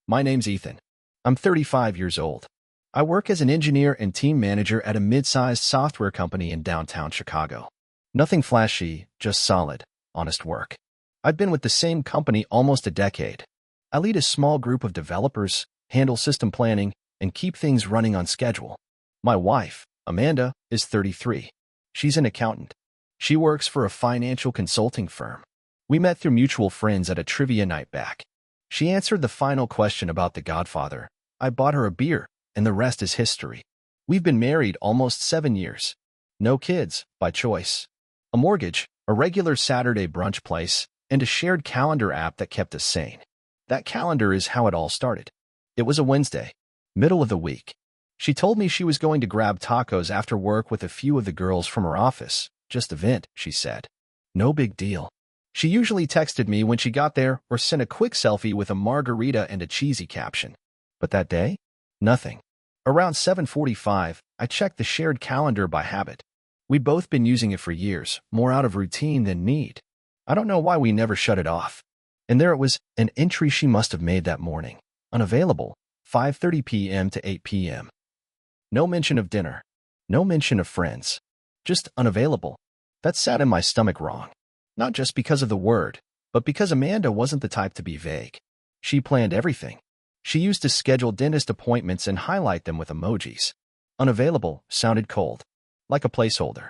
My name's Ethan. I'm 35 years old. I work as an engineer and team manager at a mid-sized software company in downtown Chicago. Nothing flashy, just solid, honest work. I've been with the same company almost a decade. I lead a small group of developers, handle system planning, and keep things running on schedule. My wife, Amanda, is 33. She's an accountant. She works for a financial consulting firm. We met through mutual friends at a trivia night back. She answered the final question about The Godfather. I bought her a beer, and the rest is history. We've been married almost 7 years. No kids, by choice. A mortgage, a regular Saturday brunch place, and a shared calendar app that kept us sane. That calendar is how it all started. It was a Wednesday, middle of the week. She told me she was going to grab tacos after work with a few of the girls from her office. Just a vent, she said. No big deal. She usually texted me when she got there or sent a quick selfie with a margarita and a cheesy caption. But that day? Nothing. Around 7:45, I checked the shared calendar by habit. We'd both been using it for years, more out of routine than need. I don't know why we never shut it off. And there it was, an entry she must have made that morning. Unavailable, 5:30 p.m. to 8 p.m. No mention of dinner. No mention of friends. Just unavailable. That sat in my stomach wrong. Not just because of the word, but because Amanda wasn't the type to be vague. She planned everything. She used to schedule dentist appointments and highlight them with emojis. Unavailable sounded cold. Like a placeholder.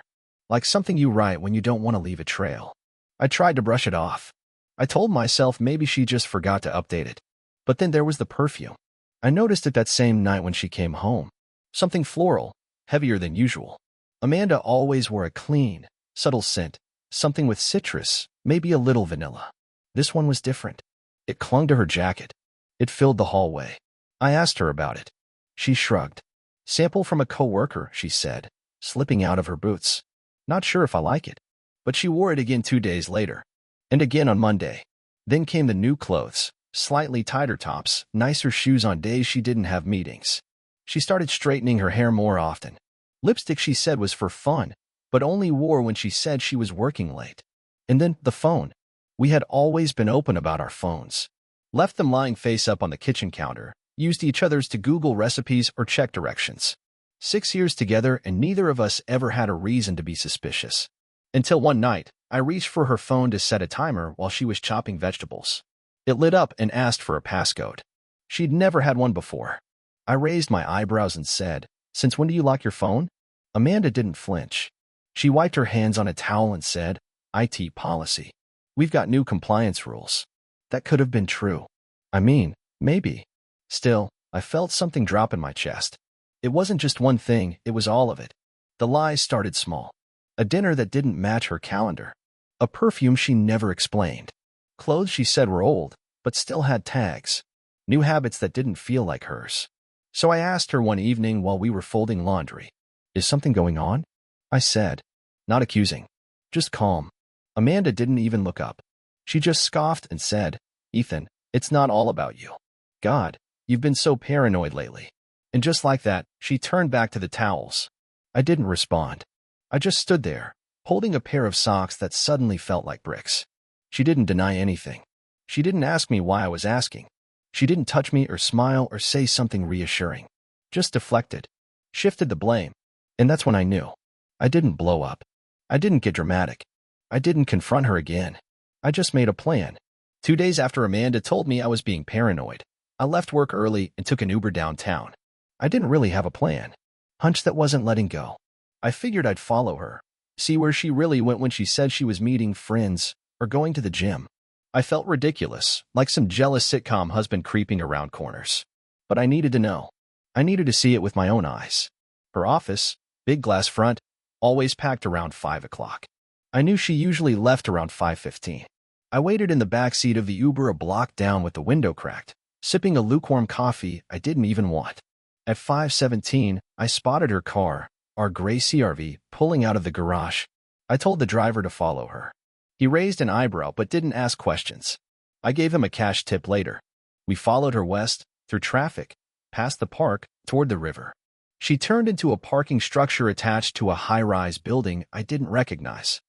Like something you write when you don't want to leave a trail. I tried to brush it off. I told myself maybe she just forgot to update it. But then there was the perfume. I noticed it that same night when she came home. Something floral, heavier than usual. Amanda always wore a clean, subtle scent. Something with citrus, maybe a little vanilla. This one was different. It clung to her jacket. It filled the hallway. I asked her about it. She shrugged. Sample from a coworker, she said, slipping out of her boots. Not sure if I like it. But she wore it again 2 days later. And again on Monday. Then came the new clothes, slightly tighter tops, nicer shoes on days she didn't have meetings. She started straightening her hair more often. Lipstick she said was for fun, but only wore when she said she was working late. And then the phone. We had always been open about our phones. Left them lying face up on the kitchen counter, used each other's to Google recipes or check directions. 6 years together and neither of us ever had a reason to be suspicious. Until one night, I reached for her phone to set a timer while she was chopping vegetables. It lit up and asked for a passcode. She'd never had one before. I raised my eyebrows and said, "Since when do you lock your phone?" Amanda didn't flinch. She wiped her hands on a towel and said, "IT policy. We've got new compliance rules." That could have been true. I mean, maybe. Still, I felt something drop in my chest. It wasn't just one thing, it was all of it. The lies started small. A dinner that didn't match her calendar. A perfume she never explained. Clothes she said were old, but still had tags. New habits that didn't feel like hers. So I asked her one evening while we were folding laundry, "Is something going on?" I said, not accusing, just calm. Amanda didn't even look up. She just scoffed and said, "Ethan, it's not all about you. God, you've been so paranoid lately." And just like that, she turned back to the towels. I didn't respond. I just stood there, holding a pair of socks that suddenly felt like bricks. She didn't deny anything. She didn't ask me why I was asking. She didn't touch me or smile or say something reassuring. Just deflected. Shifted the blame. And that's when I knew. I didn't blow up. I didn't get dramatic. I didn't confront her again. I just made a plan. 2 days after Amanda told me I was being paranoid, I left work early and took an Uber downtown. I didn't really have a plan. Hunch that wasn't letting go. I figured I'd follow her, see where she really went when she said she was meeting friends or going to the gym. I felt ridiculous, like some jealous sitcom husband creeping around corners. But I needed to know. I needed to see it with my own eyes. Her office, big glass front, always packed around 5 o'clock. I knew she usually left around 5:15. I waited in the back seat of the Uber a block down with the window cracked, sipping a lukewarm coffee I didn't even want. At 5:17, I spotted her car, our gray CRV, pulling out of the garage. I told the driver to follow her. He raised an eyebrow but didn't ask questions. I gave him a cash tip later. We followed her west, through traffic, past the park, toward the river. She turned into a parking structure attached to a high-rise building I didn't recognize.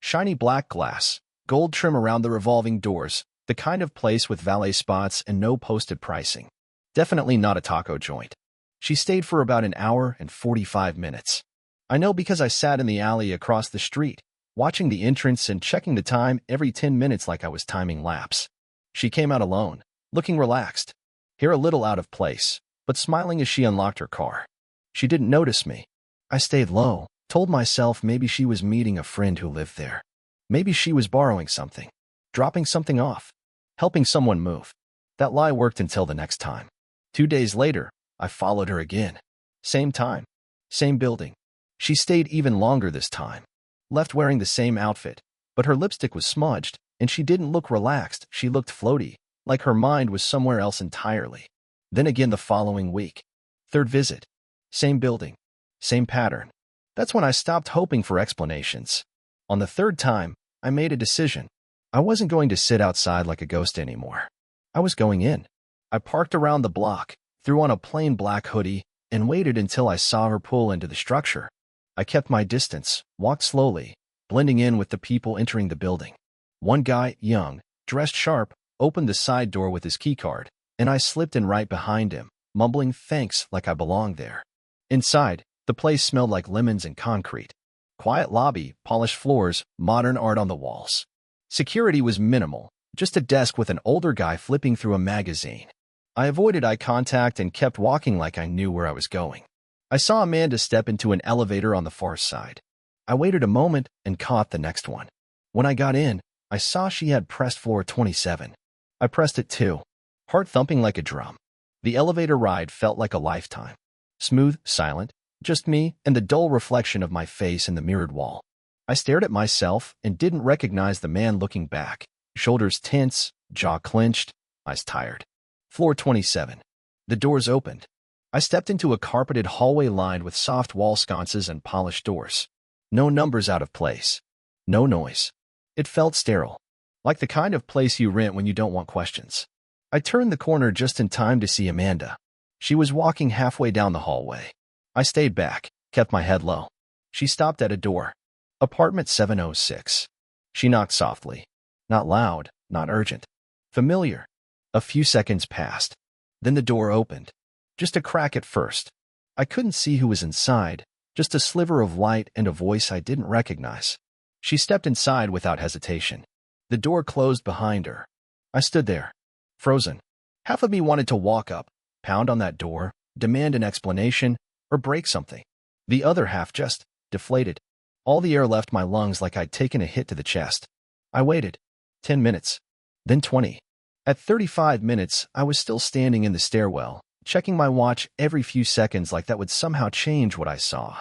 Shiny black glass, gold trim around the revolving doors, The kind of place with valet spots and no posted pricing. Definitely not a taco joint. She stayed for about an hour and 45 minutes. I know because I sat in the alley across the street, watching the entrance and checking the time every 10 minutes like I was timing laps. She came out alone, looking relaxed, hair a little out of place, but smiling as she unlocked her car. She didn't notice me. I stayed low, told myself maybe she was meeting a friend who lived there. Maybe she was borrowing something, dropping something off, helping someone move. That lie worked until the next time. 2 days later, I followed her again. Same time, same building. She stayed even longer this time. Left wearing the same outfit, but her lipstick was smudged, and she didn't look relaxed, she looked floaty, like her mind was somewhere else entirely. Then again the following week. Third visit. Same building. Same pattern. That's when I stopped hoping for explanations. On the third time, I made a decision. I wasn't going to sit outside like a ghost anymore. I was going in. I parked around the block, threw on a plain black hoodie, and waited until I saw her pull into the structure. I kept my distance, walked slowly, blending in with the people entering the building. One guy, young, dressed sharp, opened the side door with his keycard, and I slipped in right behind him, mumbling thanks like I belonged there. Inside, the place smelled like lemons and concrete. Quiet lobby, polished floors, modern art on the walls. Security was minimal, just a desk with an older guy flipping through a magazine. I avoided eye contact and kept walking like I knew where I was going. I saw Amanda step into an elevator on the far side. I waited a moment and caught the next one. When I got in, I saw she had pressed floor 27. I pressed it too, heart thumping like a drum. The elevator ride felt like a lifetime. Smooth, silent, just me and the dull reflection of my face in the mirrored wall. I stared at myself and didn't recognize the man looking back, shoulders tense, jaw clenched, eyes tired. Floor 27. The doors opened. I stepped into a carpeted hallway lined with soft wall sconces and polished doors. No numbers out of place. No noise. It felt sterile, like the kind of place you rent when you don't want questions. I turned the corner just in time to see Amanda. She was walking halfway down the hallway. I stayed back, kept my head low. She stopped at a door. Apartment 706. She knocked softly. Not loud, not urgent. Familiar. A few seconds passed. Then the door opened. Just a crack at first. I couldn't see who was inside, just a sliver of light and a voice I didn't recognize. She stepped inside without hesitation. The door closed behind her. I stood there, frozen. Half of me wanted to walk up, pound on that door, demand an explanation, or break something. The other half just deflated. All the air left my lungs like I'd taken a hit to the chest. I waited. 10 minutes. Then 20. At 35 minutes, I was still standing in the stairwell, checking my watch every few seconds like that would somehow change what I saw.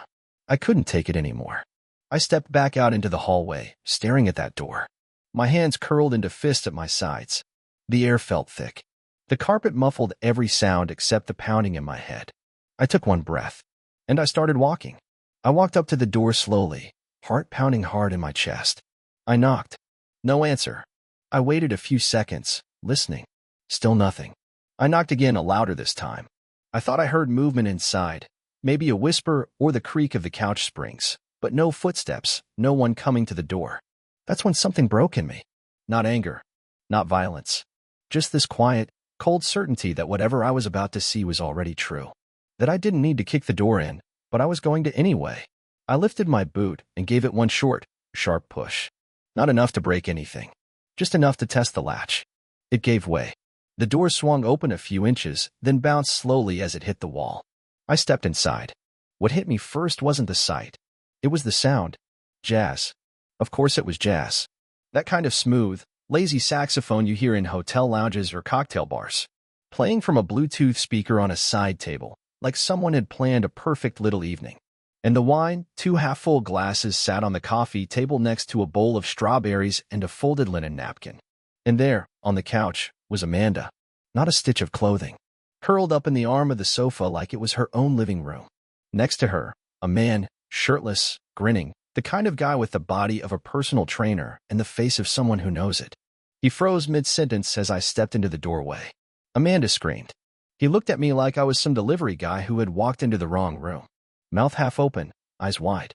I couldn't take it anymore. I stepped back out into the hallway, staring at that door. My hands curled into fists at my sides. The air felt thick. The carpet muffled every sound except the pounding in my head. I took one breath, and I started walking. I walked up to the door slowly, heart pounding hard in my chest. I knocked. No answer. I waited a few seconds, listening. Still nothing. I knocked again, louder this time. I thought I heard movement inside, maybe a whisper or the creak of the couch springs, but no footsteps, no one coming to the door. That's when something broke in me. Not anger, not violence. Just this quiet, cold certainty that whatever I was about to see was already true. That I didn't need to kick the door in, but I was going to anyway. I lifted my boot and gave it one short, sharp push. Not enough to break anything. Just enough to test the latch. It gave way. The door swung open a few inches, then bounced slowly as it hit the wall. I stepped inside. What hit me first wasn't the sight. It was the sound. Jazz. Of course it was jazz. That kind of smooth, lazy saxophone you hear in hotel lounges or cocktail bars. Playing from a Bluetooth speaker on a side table, like someone had planned a perfect little evening. And the wine, 2 half-full glasses sat on the coffee table next to a bowl of strawberries and a folded linen napkin. And there, on the couch, was Amanda. Not a stitch of clothing. Curled up in the arm of the sofa like it was her own living room. Next to her, a man, shirtless, grinning, the kind of guy with the body of a personal trainer and the face of someone who knows it. He froze mid-sentence as I stepped into the doorway. Amanda screamed. He looked at me like I was some delivery guy who had walked into the wrong room. Mouth half open, eyes wide.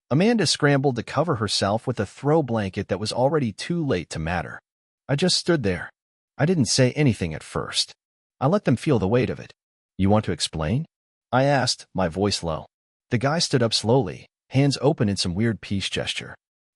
Amanda scrambled to cover herself with a throw blanket that was already too late to matter. I just stood there. I didn't say anything at first. I let them feel the weight of it. You want to explain? I asked, my voice low. The guy stood up slowly, hands open in some weird peace gesture.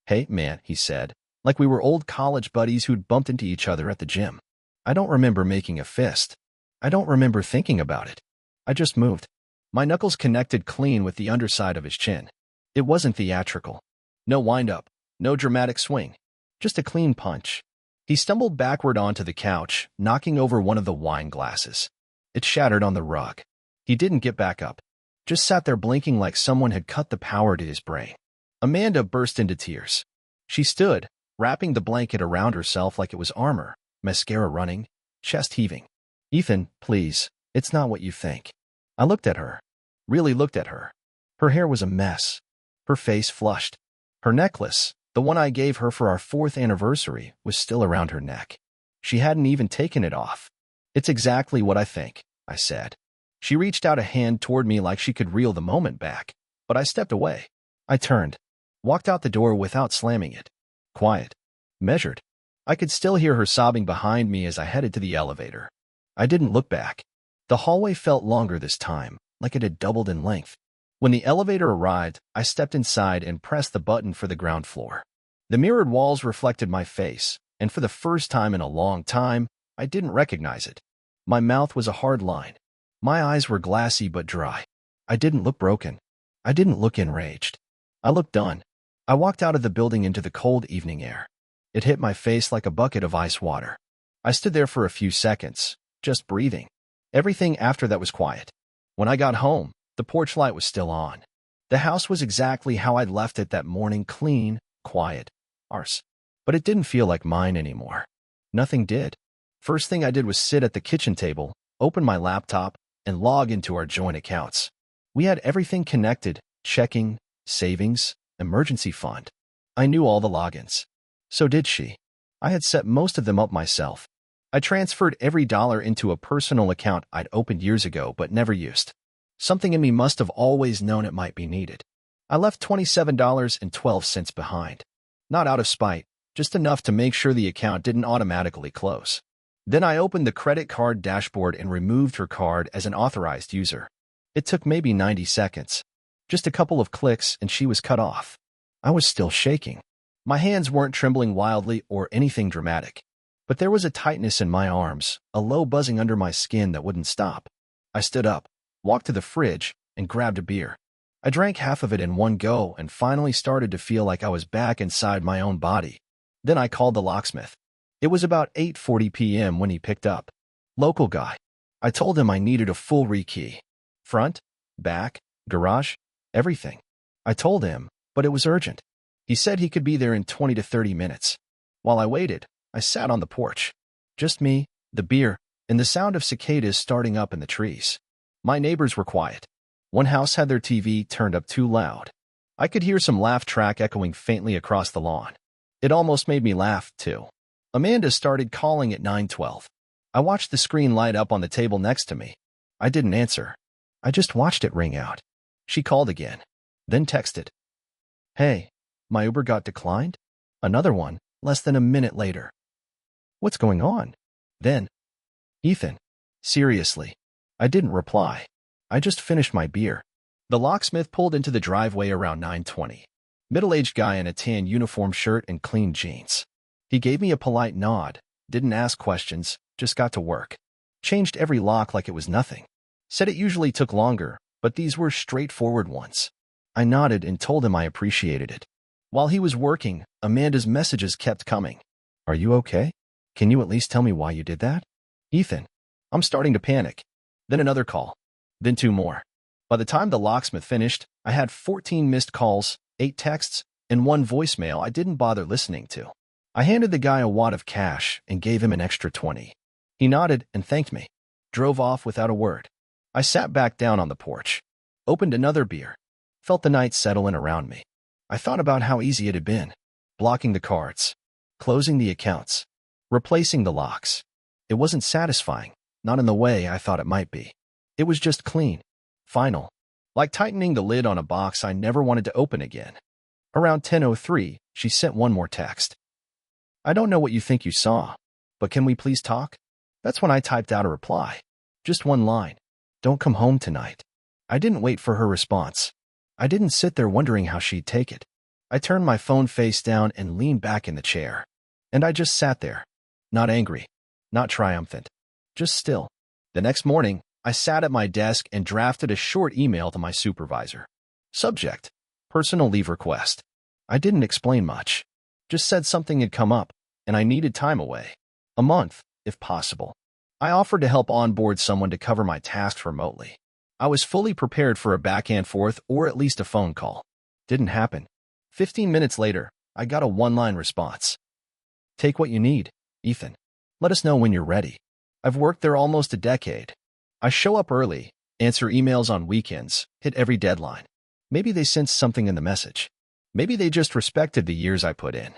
Hey, man, he said, like we were old college buddies who'd bumped into each other at the gym. I don't remember making a fist. I don't remember thinking about it. I just moved. My knuckles connected clean with the underside of his chin. It wasn't theatrical. No wind-up, no dramatic swing. Just a clean punch. He stumbled backward onto the couch, knocking over one of the wine glasses. It shattered on the rug. He didn't get back up. Just sat there blinking like someone had cut the power to his brain. Amanda burst into tears. She stood, wrapping the blanket around herself like it was armor, mascara running, chest heaving. Ethan, please, it's not what you think. I looked at her. Really looked at her. Her hair was a mess. Her face flushed. Her necklace, the one I gave her for our 4th anniversary, was still around her neck. She hadn't even taken it off. It's exactly what I think, I said. She reached out a hand toward me like she could reel the moment back, but I stepped away. I turned, walked out the door without slamming it. Quiet. Measured. I could still hear her sobbing behind me as I headed to the elevator. I didn't look back. The hallway felt longer this time, like it had doubled in length. When the elevator arrived, I stepped inside and pressed the button for the ground floor. The mirrored walls reflected my face, and for the first time in a long time, I didn't recognize it. My mouth was a hard line. My eyes were glassy but dry. I didn't look broken. I didn't look enraged. I looked done. I walked out of the building into the cold evening air. It hit my face like a bucket of ice water. I stood there for a few seconds, just breathing. Everything after that was quiet. When I got home, the porch light was still on. The house was exactly how I'd left it that morning, clean, quiet, ours. But it didn't feel like mine anymore. Nothing did. First thing I did was sit at the kitchen table, open my laptop, and log into our joint accounts. We had everything connected, checking, savings, emergency fund. I knew all the logins. So did she. I had set most of them up myself. I transferred every dollar into a personal account I'd opened years ago but never used. Something in me must have always known it might be needed. I left $27.12 behind. Not out of spite, just enough to make sure the account didn't automatically close. Then I opened the credit card dashboard and removed her card as an authorized user. It took maybe 90 seconds. Just a couple of clicks and she was cut off. I was still shaking. My hands weren't trembling wildly or anything dramatic. But there was a tightness in my arms, a low buzzing under my skin that wouldn't stop. I stood up, walked to the fridge, and grabbed a beer. I drank half of it in one go and finally started to feel like I was back inside my own body. Then I called the locksmith. It was about 8:40 p.m. when he picked up. Local guy. I told him I needed a full rekey. Front, back, garage, everything. I told him, but it was urgent. He said he could be there in 20 to 30 minutes. While I waited, I sat on the porch. Just me, the beer, and the sound of cicadas starting up in the trees. My neighbors were quiet. One house had their TV turned up too loud. I could hear some laugh track echoing faintly across the lawn. It almost made me laugh, too. Amanda started calling at 9:12. I watched the screen light up on the table next to me. I didn't answer. I just watched it ring out. She called again, then texted. Hey, my Uber got declined? Another one, less than a minute later. What's going on? Then, Ethan. Seriously. I didn't reply. I just finished my beer. The locksmith pulled into the driveway around 9:20. Middle-aged guy in a tan uniform shirt and clean jeans. He gave me a polite nod, didn't ask questions, just got to work. Changed every lock like it was nothing. Said it usually took longer, but these were straightforward ones. I nodded and told him I appreciated it. While he was working, Amanda's messages kept coming. Are you okay? Can you at least tell me why you did that? Ethan. I'm starting to panic. Then another call. Then 2 more. By the time the locksmith finished, I had 14 missed calls, 8 texts, and 1 voicemail I didn't bother listening to. I handed the guy a wad of cash and gave him an extra 20. He nodded and thanked me. Drove off without a word. I sat back down on the porch. Opened another beer. Felt the night settle in around me. I thought about how easy it had been. Blocking the cards. Closing the accounts. Replacing the locks. It wasn't satisfying, not in the way I thought it might be. It was just clean. Final. Like tightening the lid on a box I never wanted to open again. Around 10:03, she sent one more text. I don't know what you think you saw, But can we please talk? That's when I typed out a reply. Just one line. Don't come home tonight. I didn't wait for her response. I didn't sit there wondering how she'd take it. I turned my phone face down and leaned back in the chair. And I just sat there. Not angry. Not triumphant. Just still. The next morning, I sat at my desk and drafted a short email to my supervisor. Subject: personal leave request. I didn't explain much. Just said something had come up, and I needed time away. A month, if possible. I offered to help onboard someone to cover my tasks remotely. I was fully prepared for a back and forth or at least a phone call. Didn't happen. 15 minutes later, I got a one-line response. Take what you need, Ethan. Let us know when you're ready. I've worked there almost a decade. I show up early, answer emails on weekends, hit every deadline. Maybe they sensed something in the message. Maybe they just respected the years I put in.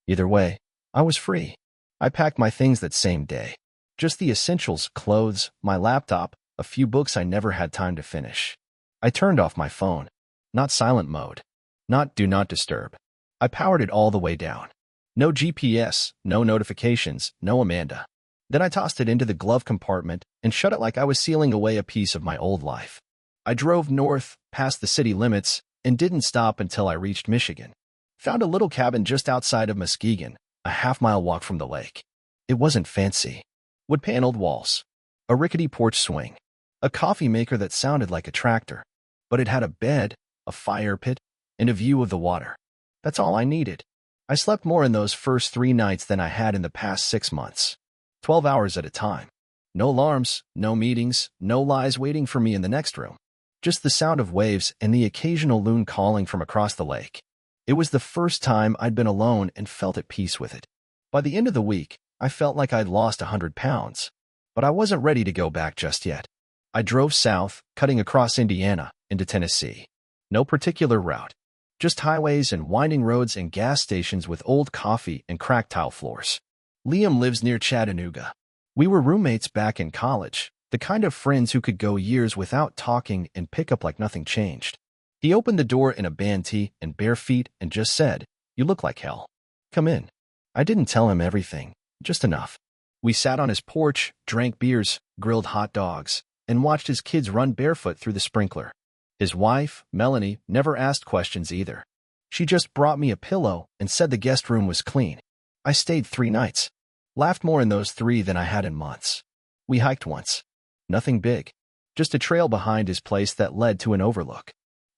Either way, I was free. I packed my things that same day. Just the essentials: clothes, my laptop, a few books I never had time to finish. I turned off my phone. Not silent mode. Not do not disturb. I powered it all the way down. No GPS, no notifications, no Amanda. Then I tossed it into the glove compartment and shut it like I was sealing away a piece of my old life. I drove north, past the city limits, and didn't stop until I reached Michigan. Found a little cabin just outside of Muskegon, a half-mile walk from the lake. It wasn't fancy. Wood-paneled walls, a rickety porch swing, a coffee maker that sounded like a tractor. But it had a bed, a fire pit, and a view of the water. That's all I needed. I slept more in those first 3 nights than I had in the past 6 months. 12 hours at a time. No alarms, no meetings, no lies waiting for me in the next room. Just the sound of waves and the occasional loon calling from across the lake. It was the first time I'd been alone and felt at peace with it. By the end of the week, I felt like I'd lost 100 pounds. But I wasn't ready to go back just yet. I drove south, cutting across Indiana, into Tennessee. No particular route. Just highways and winding roads and gas stations with old coffee and cracked tile floors. Liam lives near Chattanooga. We were roommates back in college, the kind of friends who could go years without talking and pick up like nothing changed. He opened the door in a band tee and bare feet and just said, "You look like hell. Come in." I didn't tell him everything, just enough. We sat on his porch, drank beers, grilled hot dogs, and watched his kids run barefoot through the sprinkler. His wife, Melanie, never asked questions either. She just brought me a pillow and said the guest room was clean. I stayed 3 nights. Laughed more in those 3 than I had in months. We hiked once. Nothing big. Just a trail behind his place that led to an overlook.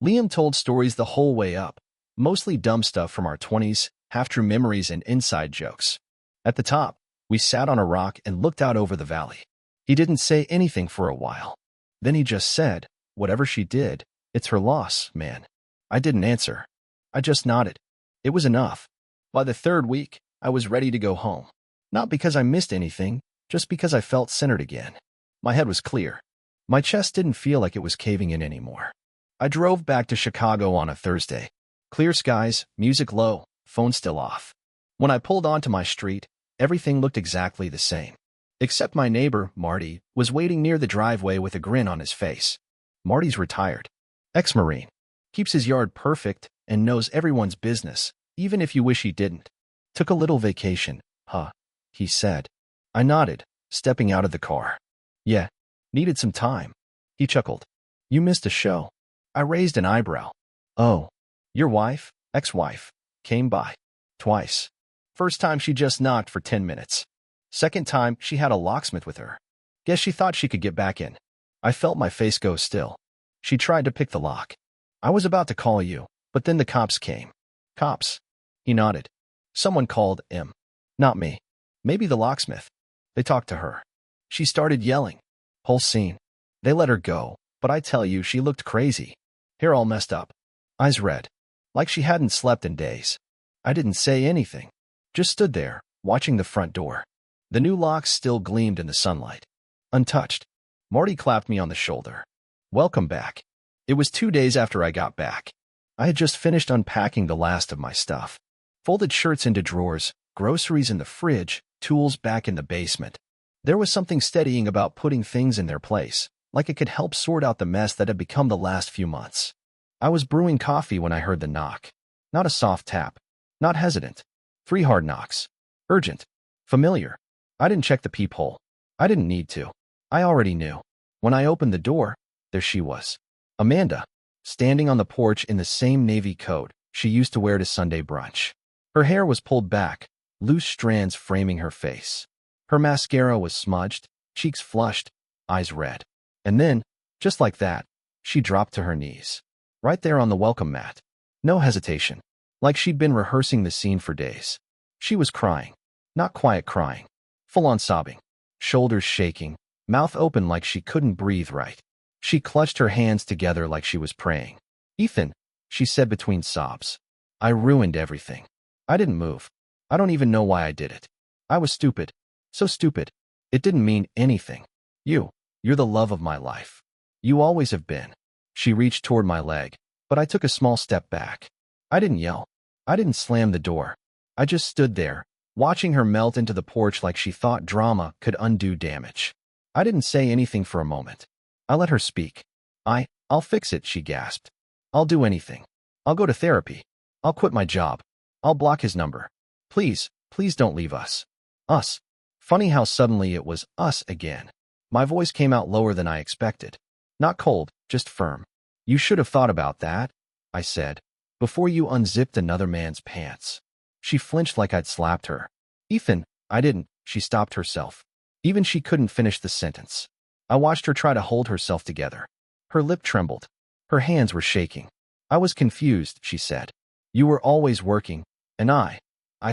Liam told stories the whole way up, mostly dumb stuff from our 20s, half-true memories and inside jokes. At the top, we sat on a rock and looked out over the valley. He didn't say anything for a while. Then he just said, "Whatever she did, it's her loss, man." I didn't answer. I just nodded. It was enough. By the 3rd week, I was ready to go home. Not because I missed anything, just because I felt centered again. My head was clear. My chest didn't feel like it was caving in anymore. I drove back to Chicago on a Thursday. Clear skies, music low, phone still off. When I pulled onto my street, everything looked exactly the same. Except my neighbor, Marty, was waiting near the driveway with a grin on his face. Marty's retired. Ex-Marine. Keeps his yard perfect and knows everyone's business, even if you wish he didn't. Took a little vacation, huh? He said. I nodded, stepping out of the car. Yeah, needed some time. He chuckled. You missed a show. I raised an eyebrow. Oh, your wife, ex-wife, came by. Twice. First time she just knocked for 10 minutes. Second time she had a locksmith with her. Guess she thought she could get back in. I felt my face go still. She tried to pick the lock. I was about to call you, but then the cops came. Cops? He nodded. Someone called him. Not me. Maybe the locksmith. They talked to her. She started yelling. Whole scene. They let her go, but I tell you, she looked crazy. Hair all messed up. Eyes red. Like she hadn't slept in days. I didn't say anything. Just stood there, watching the front door. The new locks still gleamed in the sunlight. Untouched. Marty clapped me on the shoulder. Welcome back. It was 2 days after I got back. I had just finished unpacking the last of my stuff. Folded shirts into drawers, groceries in the fridge, tools back in the basement. There was something steadying about putting things in their place, like it could help sort out the mess that had become the last few months. I was brewing coffee when I heard the knock. Not a soft tap. Not hesitant. 3 hard knocks. Urgent. Familiar. I didn't check the peephole. I didn't need to. I already knew. When I opened the door, there she was. Amanda, standing on the porch in the same navy coat she used to wear to Sunday brunch. Her hair was pulled back, loose strands framing her face. Her mascara was smudged, cheeks flushed, eyes red. And then, just like that, she dropped to her knees. Right there on the welcome mat. No hesitation. Like she'd been rehearsing the scene for days. She was crying. Not quiet crying. Full-on sobbing. Shoulders shaking, mouth open like she couldn't breathe right. She clutched her hands together like she was praying. "Ethan," she said between sobs. "I ruined everything. I didn't move. I don't even know why I did it. I was stupid. So stupid. It didn't mean anything. You're the love of my life. You always have been." She reached toward my leg, but I took a small step back. I didn't yell. I didn't slam the door. I just stood there, watching her melt into the porch like she thought drama could undo damage. I didn't say anything for a moment. I let her speak. I'll fix it," she gasped. "I'll do anything. I'll go to therapy. I'll quit my job. I'll block his number. Please don't leave us." Us. Funny how suddenly it was us again. My voice came out lower than I expected. Not cold, just firm. "You should have thought about that," I said, "before you unzipped another man's pants." She flinched like I'd slapped her. "Ethan, I didn't," she stopped herself. Even she couldn't finish the sentence. I watched her try to hold herself together. Her lip trembled. Her hands were shaking. "I was confused," she said. "You were always working, and I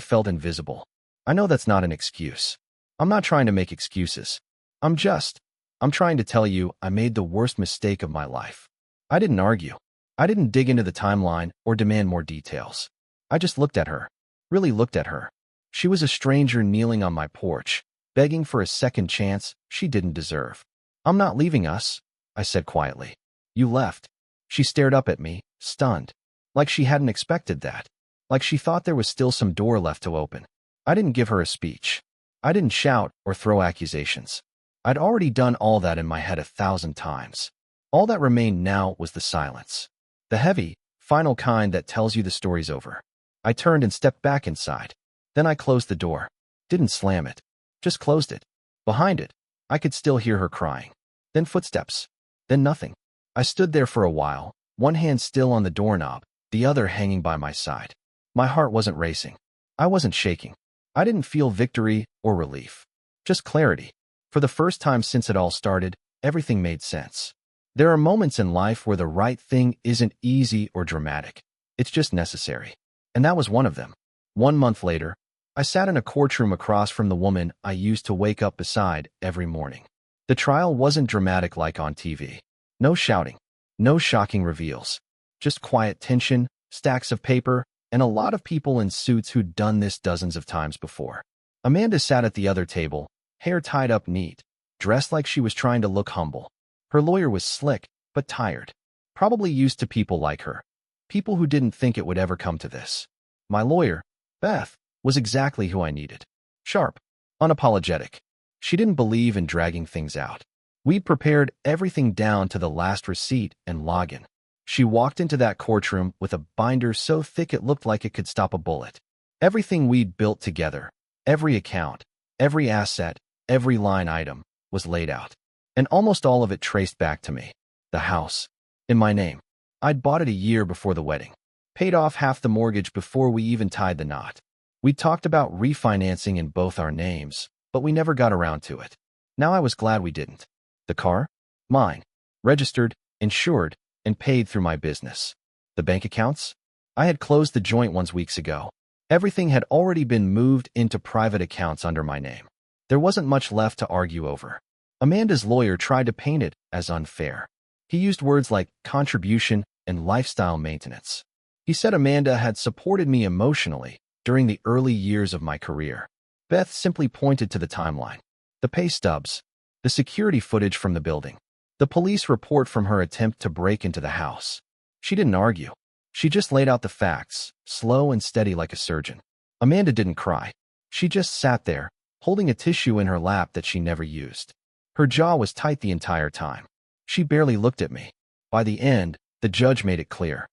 felt invisible. I know that's not an excuse. I'm not trying to make excuses. I'm trying to tell you I made the worst mistake of my life." I didn't argue. I didn't dig into the timeline or demand more details. I just looked at her. Really looked at her. She was a stranger kneeling on my porch, begging for a second chance she didn't deserve. "I'm not leaving us," I said quietly. "You left." She stared up at me, stunned. Like she hadn't expected that. Like she thought there was still some door left to open. I didn't give her a speech. I didn't shout or throw accusations. I'd already done all that in my head 1,000 times. All that remained now was the silence. The heavy, final kind that tells you the story's over. I turned and stepped back inside. Then I closed the door. Didn't slam it. Just closed it. Behind it, I could still hear her crying. Then footsteps. Then nothing. I stood there for a while, one hand still on the doorknob, the other hanging by my side. My heart wasn't racing. I wasn't shaking. I didn't feel victory or relief. Just clarity. For the first time since it all started, everything made sense. There are moments in life where the right thing isn't easy or dramatic. It's just necessary. And that was one of them. 1 month later, I sat in a courtroom across from the woman I used to wake up beside every morning. The trial wasn't dramatic like on TV. No shouting. No shocking reveals. Just quiet tension, stacks of paper, and a lot of people in suits who'd done this dozens of times before. Amanda sat at the other table, hair tied up neat, dressed like she was trying to look humble. Her lawyer was slick, but tired. Probably used to people like her. People who didn't think it would ever come to this. My lawyer, Beth, was exactly who I needed. Sharp. Unapologetic. She didn't believe in dragging things out. We'd prepared everything down to the last receipt and login. She walked into that courtroom with a binder so thick it looked like it could stop a bullet. Everything we'd built together, every account, every asset, every line item, was laid out. And almost all of it traced back to me. The house. In my name. I'd bought it a year before the wedding. Paid off half the mortgage before we even tied the knot. We talked about refinancing in both our names, but we never got around to it. Now I was glad we didn't. The car? Mine. Registered, insured, and paid through my business. The bank accounts? I had closed the joint ones weeks ago. Everything had already been moved into private accounts under my name. There wasn't much left to argue over. Amanda's lawyer tried to paint it as unfair. He used words like contribution and lifestyle maintenance. He said Amanda had supported me emotionally during the early years of my career. Beth simply pointed to the timeline. The pay stubs. The security footage from the building. The police report from her attempt to break into the house. She didn't argue. She just laid out the facts, slow and steady like a surgeon. Amanda didn't cry. She just sat there, holding a tissue in her lap that she never used. Her jaw was tight the entire time. She barely looked at me. By the end, the judge made it clear.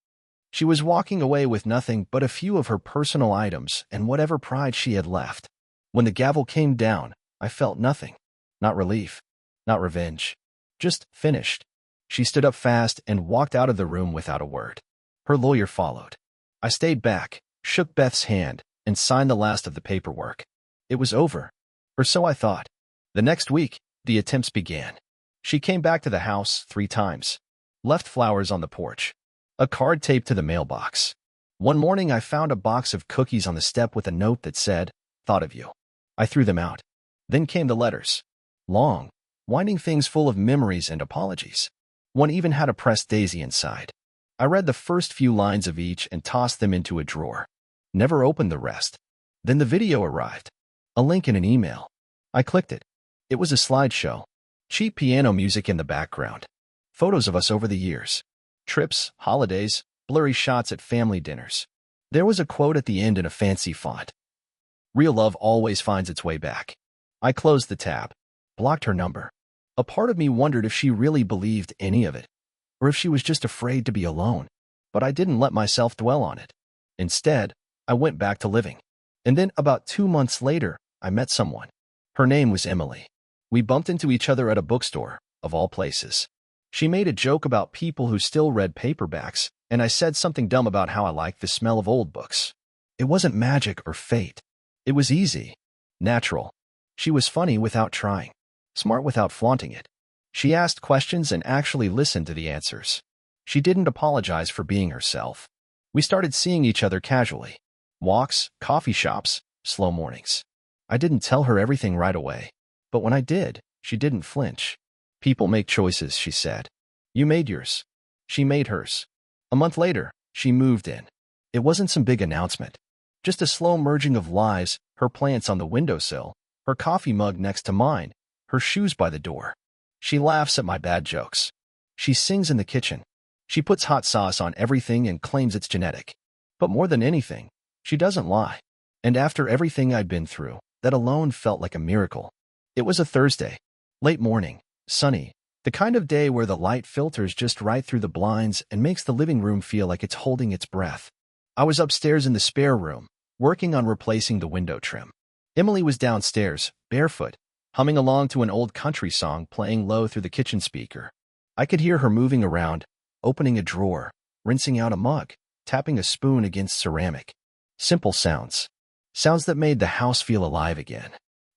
She was walking away with nothing but a few of her personal items and whatever pride she had left. When the gavel came down, I felt nothing. Not relief. Not revenge. Just finished. She stood up fast and walked out of the room without a word. Her lawyer followed. I stayed back, shook Beth's hand, and signed the last of the paperwork. It was over. Or so I thought. The next week, the attempts began. She came back to the house 3 times. Left flowers on the porch. A card taped to the mailbox. One morning I found a box of cookies on the step with a note that said, "Thought of you." I threw them out. Then came the letters. Long, winding things full of memories and apologies. One even had a pressed daisy inside. I read the first few lines of each and tossed them into a drawer. Never opened the rest. Then the video arrived. A link in an email. I clicked it. It was a slideshow. Cheap piano music in the background. Photos of us over the years. Trips, holidays, blurry shots at family dinners. There was a quote at the end in a fancy font. "Real love always finds its way back." I closed the tab. Blocked her number. A part of me wondered if she really believed any of it, or if she was just afraid to be alone. But I didn't let myself dwell on it. Instead, I went back to living. And then about 2 months later, I met someone. Her name was Emily. We bumped into each other at a bookstore, of all places. She made a joke about people who still read paperbacks, and I said something dumb about how I liked the smell of old books. It wasn't magic or fate. It was easy. Natural. She was funny without trying. Smart without flaunting it. She asked questions and actually listened to the answers. She didn't apologize for being herself. We started seeing each other casually. Walks, coffee shops, slow mornings. I didn't tell her everything right away. But when I did, she didn't flinch. "People make choices," she said. "You made yours." She made hers. A month later, she moved in. It wasn't some big announcement. Just a slow merging of lives, her plants on the windowsill, her coffee mug next to mine, her shoes by the door. She laughs at my bad jokes. She sings in the kitchen. She puts hot sauce on everything and claims it's genetic. But more than anything, she doesn't lie. And after everything I'd been through, that alone felt like a miracle. It was a Thursday. Late morning. Sunny. The kind of day where the light filters just right through the blinds and makes the living room feel like it's holding its breath. I was upstairs in the spare room, working on replacing the window trim. Emily was downstairs, barefoot, humming along to an old country song playing low through the kitchen speaker. I could hear her moving around, opening a drawer, rinsing out a mug, tapping a spoon against ceramic. Simple sounds. Sounds that made the house feel alive again.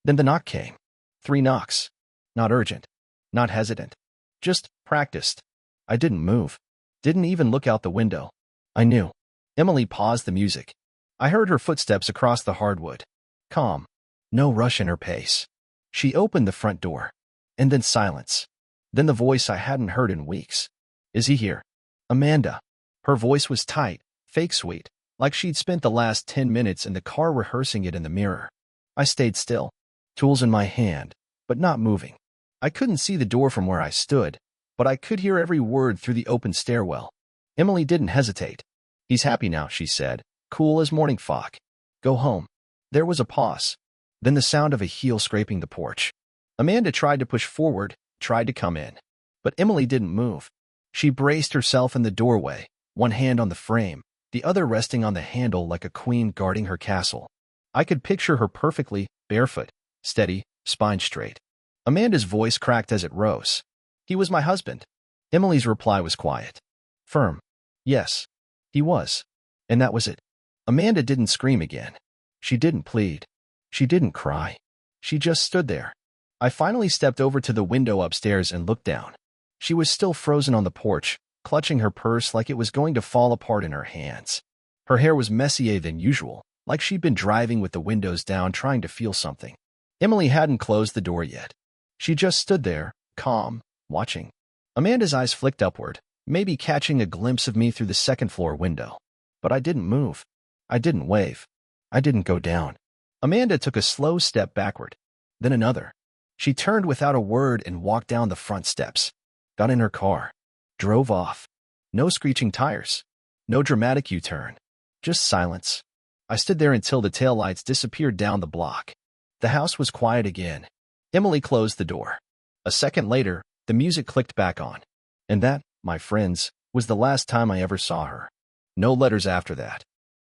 Then the knock came. 3 knocks. Not urgent. Not hesitant. Just practiced. I didn't move. Didn't even look out the window. I knew. Emily paused the music. I heard her footsteps across the hardwood. Calm. No rush in her pace. She opened the front door. And then silence. Then the voice I hadn't heard in weeks. "Is he here?" "Amanda." Her voice was tight, fake sweet, like she'd spent the last 10 minutes in the car rehearsing it in the mirror. I stayed still. Tools in my hand, but not moving. I couldn't see the door from where I stood, but I could hear every word through the open stairwell. Emily didn't hesitate. "He's happy now," she said, cool as morning fog. "Go home." There was a pause. Then the sound of a heel scraping the porch. Amanda tried to push forward, tried to come in. But Emily didn't move. She braced herself in the doorway, one hand on the frame, the other resting on the handle like a queen guarding her castle. I could picture her perfectly, barefoot, steady, spine straight. Amanda's voice cracked as it rose. "He was my husband." Emily's reply was quiet. Firm. "Yes, he was." And that was it. Amanda didn't scream again. She didn't plead. She didn't cry. She just stood there. I finally stepped over to the window upstairs and looked down. She was still frozen on the porch, clutching her purse like it was going to fall apart in her hands. Her hair was messier than usual, like she'd been driving with the windows down trying to feel something. Emily hadn't closed the door yet. She just stood there, calm, watching. Amanda's eyes flicked upward, maybe catching a glimpse of me through the second-floor window. But I didn't move. I didn't wave. I didn't go down. Amanda took a slow step backward, then another. She turned without a word and walked down the front steps. Got in her car. Drove off. No screeching tires. No dramatic U-turn. Just silence. I stood there until the taillights disappeared down the block. The house was quiet again. Emily closed the door. A second later, the music clicked back on. And that, my friends, was the last time I ever saw her. No letters after that.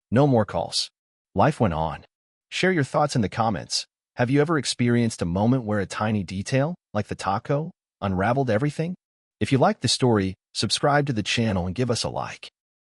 No more calls. Life went on. Share your thoughts in the comments. Have you ever experienced a moment where a tiny detail, like the taco, unraveled everything? If you like the story, subscribe to the channel and give us a like.